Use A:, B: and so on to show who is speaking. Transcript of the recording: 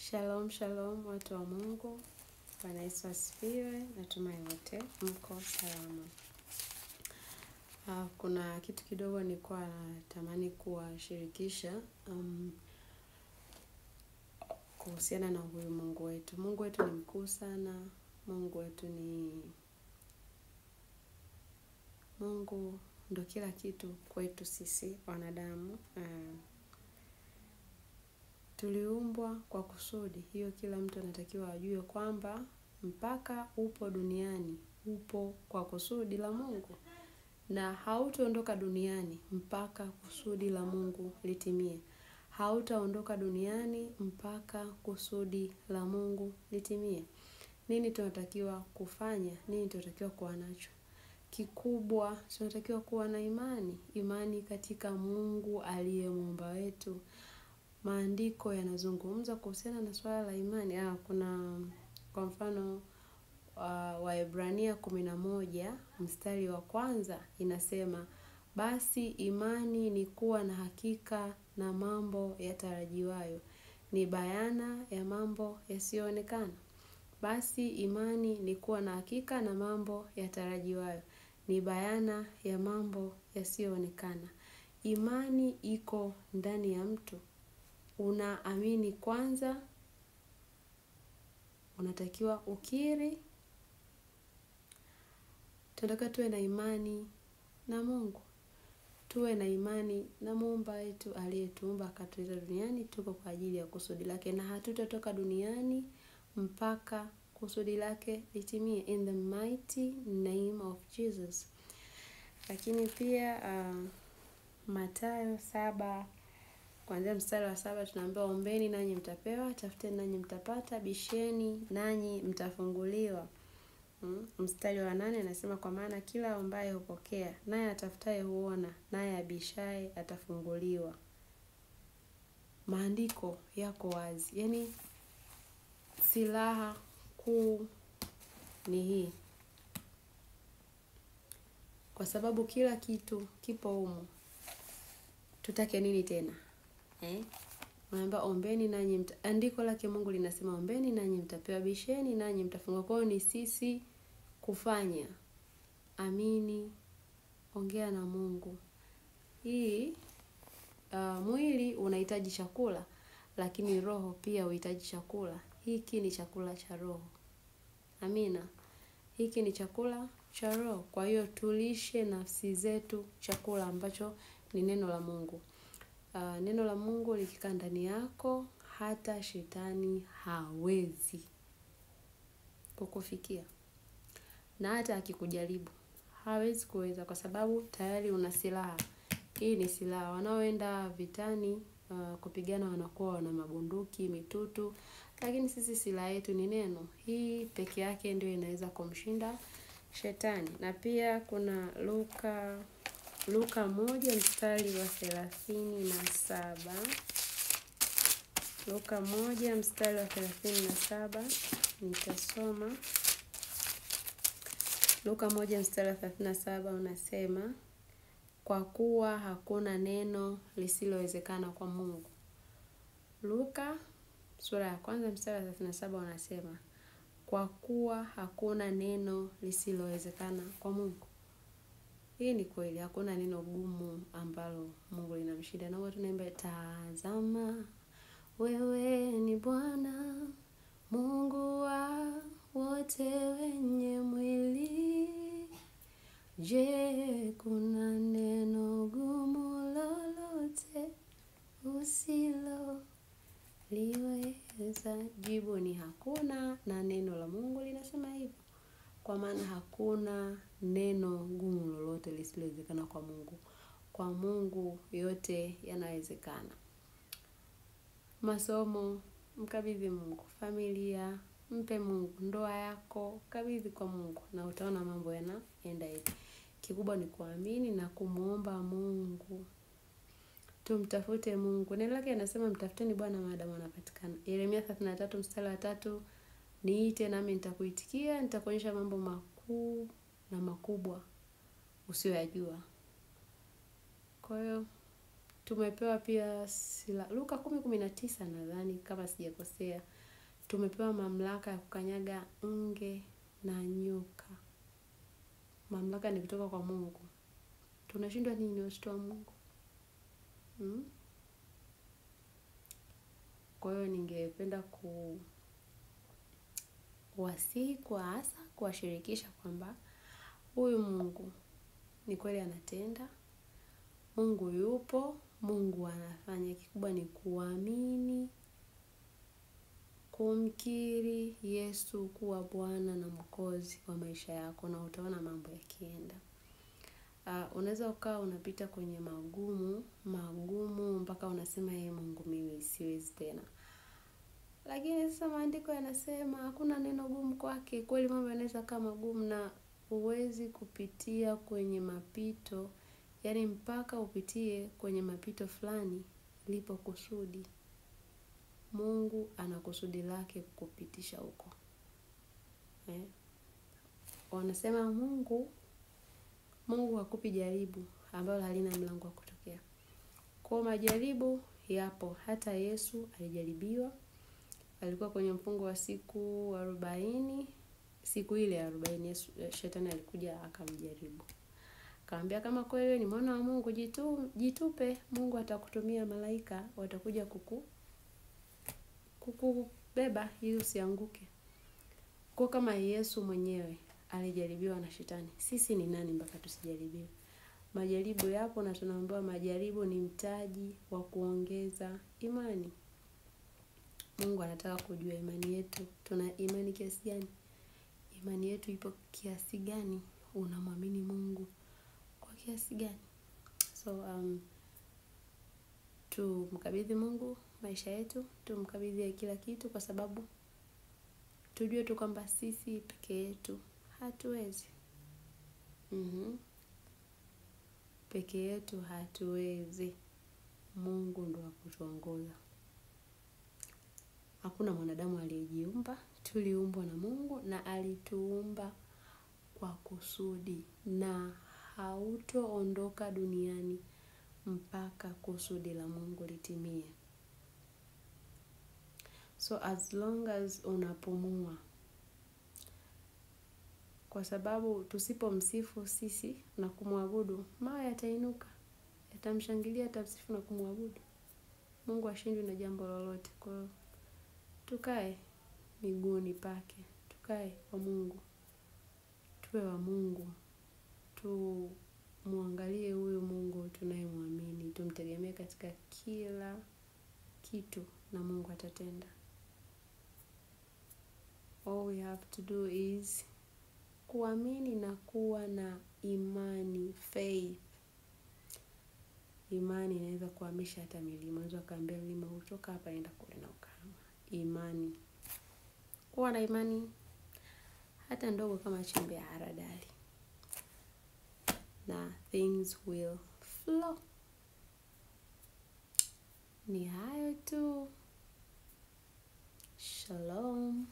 A: Shalom, shalom, watu wa Mungu. Bwana Yesu asifiwe. Natumai wote mko salama. Kuna kitu kidogo nilikuwa natamani kuwashirikisha kuhusiana na huyu Mungu wetu. Mungu wetu ni mkuu sana. Mungu ndo kila kitu kwetu sisi wanadamu. Tuliumbwa kwa kusudi. Hiyo kila mtu anatakiwa ajue kwamba mpaka upo duniani upo kwa kusudi la Mungu, na hautaondoka duniani mpaka kusudi la Mungu litimie. Hautaondoka duniani mpaka kusudi la Mungu litimie. Nini tunatakiwa kufanya? Nini tunatakiwa kuwa nacho? Kikubwa tunatakiwa kuwa na imani katika Mungu aliye muumba wetu. Maandiko yanazungumza kuhusiana na swala la imani. Kuna kwa mfano Waebrania 11 mstari wa 1 inasema, basi imani ni kuwa na hakika na mambo yatarajiwayo, ni bayana ya mambo yasiyoonekana. Basi imani ni kuwa na hakika na mambo yatarajiwayo, ni bayana ya mambo yasiyoonekana. Imani iko ndani ya mtu. Unaamini kwanza, unatakiwa ukiri. Tunataka tuwe na imani na Mungu. Tuwe na imani na muumba wetu aliyetuumba akatuleta duniani. Tuko kwa ajili ya kusudi lake, na hatutatoka duniani mpaka kusudi lake litimie, in the mighty name of Jesus. Lakini pia Mathayo 7 kuanzia mstari wa 7 tunaambiwa, ombeni nanyi mtapewa, tafuteni nanyi mtapata, bisheni nanyi mtafunguliwa. Mstari wa 8 anasema, kwa maana kila ambaye hupokea, naye atafutaye huona, naye abishaye atafunguliwa. Maandiko yako wazi. Yaani silaha kuu ni hii. Kwa sababu kila kitu kipo humu. Tutake nini tena? Unaambiwa ombeni nanyi andiko lake Mungu linasema ombeni nanyi mtapewa, bisheni nanyi mtafunguliwa. Kwa hiyo ni sisi kufanya. Amini, ongea na Mungu. Mwili unahitaji chakula, lakini roho pia huhitaji chakula. Hiki ni chakula cha roho. Amina. Hiki ni chakula cha roho. Kwa hiyo tulishe nafsi zetu chakula ambacho ni neno la Mungu. Neno la Mungu likikaa ndani yako, hata shetani hawezi kukufikia. Na hata akikujaribu hawezi kuweza, kwa sababu tayari una silaha. Hii ni silaha. Wanaoenda vitani kupigana wanakuwa wana mabunduki, mitutu, lakini sisi silaha yetu ni neno. Hii peke yake ndio inaweza kumshinda shetani. Na pia kuna Luka 1 mstari wa 37. Luka 1 mstari wa 37 nitasoma. Luka 1 mstari wa 37 unasema, kwa kuwa hakuna neno lisilowezekana kwa Mungu. Luka sura ya 1 mstari wa 37 unasema, kwa kuwa hakuna neno lisilowezekana kwa Mungu. Hii ni kweli, hakuna neno gumu ambalo Mungu linamshinda. Na watu tunaimba, tazama wewe ni Bwana Mungu wa wote wenye mwili. Je, kuna neno gumu lolote usiloliweza? Jibu ni hakuna, na neno la Mungu linasema hivyo. Kwa maana hakuna neno gumu lolote lisilowezekana kwa Mungu. Kwa Mungu yote yanawezekana. Masomo, mkabidhi Mungu. Familia, mpe Mungu. Ndoa yako, kabidhi kwa Mungu, na utaona mambo yanaenda hivi. Kikubwa ni kuamini na kumuomba Mungu. Tumtafute Mungu. Neno lake linasema mtafuteni Bwana maadamu anapatikana. Yeremia 33 mstari wa 3, niite nami nitakuitikia, nitakuonyesha mambo makuu na makubwa usiyoyajua. Kwa hiyo Tumepewa pia Luka 10:19 nadhani kama sijakosea. Tumepewa mamlaka ya kukanyaga nge na nyoka. Mamlaka ni kutoka kwa Mungu. Tunashindwa nini watoto wa Mungu? Kwa hiyo ningependa kuwasihi kuwashirikisha kwamba huyu Mungu ni kweli anatenda. Mungu yupo, Mungu anafanya. Kikubwa ni kuamini, kumkiri Yesu kuwa Bwana na Mwokozi wa maisha yako, na utaona mambo yakienda. Unaweza ukawa unapita kwenye magumu mpaka unasema Mungu, mimi siwezi tena. Lakini sasa maandiko yanasema hakuna neno gumu kwake. Kweli mambo yanaweza kama magumu, na huwezi kupitia kwenye mapito, yaani mpaka upitie kwenye mapito fulani lipo kusudi. Mungu ana kusudi lake kukupitisha huko. Wanasema Mungu hakupi jaribu ambalo halina mlango wa kutokea. Kwa majaribu yapo. Hata Yesu alijaribiwa. Alikuwa kwenye mfungo wa siku 40. Siku ile ya 40 Yesu, shetani alikuja akamjaribu. Akamwambia kama kweli ni mwana wa Mungu, jitupe, Mungu atakutumia malaika watakuja kukubeba ili usianguke. Kwa kama Yesu mwenyewe alijaribiwa na shetani, sisi ni nani mpaka tusijaribiwe? Majaribu yapo, na tunaambiwa majaribu ni mtaji wa kuongeza imani. Mungu anataka kujua imani yetu. Tuna imani kiasi gani? Imani yetu ipo kiasi gani? Unamwamini Mungu kwa kiasi gani? So tumkabidhi Mungu maisha yetu, tumkabidhi kila kitu, kwa sababu tujue tu kwamba sisi peke yetu hatuwezi. Peke yetu hatuwezi. Mungu ndo akutuongoza. Hakuna mwanadamu aliyejiumba, tuliumbwa na Mungu, na alituumba kwa kusudi, na hautoondoka duniani mpaka kusudi la Mungu litimie. So as long as unapumua, kwa sababu tusipomsifu sisi na kumwabudu, mawe yatainuka, yatamshangilia, yatamsifu na kumwabudu. Mungu hashindwi na jambo lolote. Kwa hiyo tukae miguuni pake, tukae kwa Mungu, tuwe wa Mungu, muangalie huyu Mungu tunayemwamini, tumtegemee katika kila kitu, na Mungu atatenda. All we have to do is kuamini na kuwa na imani, faith. Imani inaweza kuhamisha hata milima. Unaweza kaambia mlima utoka hapa enda kule na ukahama. Imani. Kuwa na imani hata ndogo kama chembe ya haradali, na things will flow. Ni hayo tu. Shalom.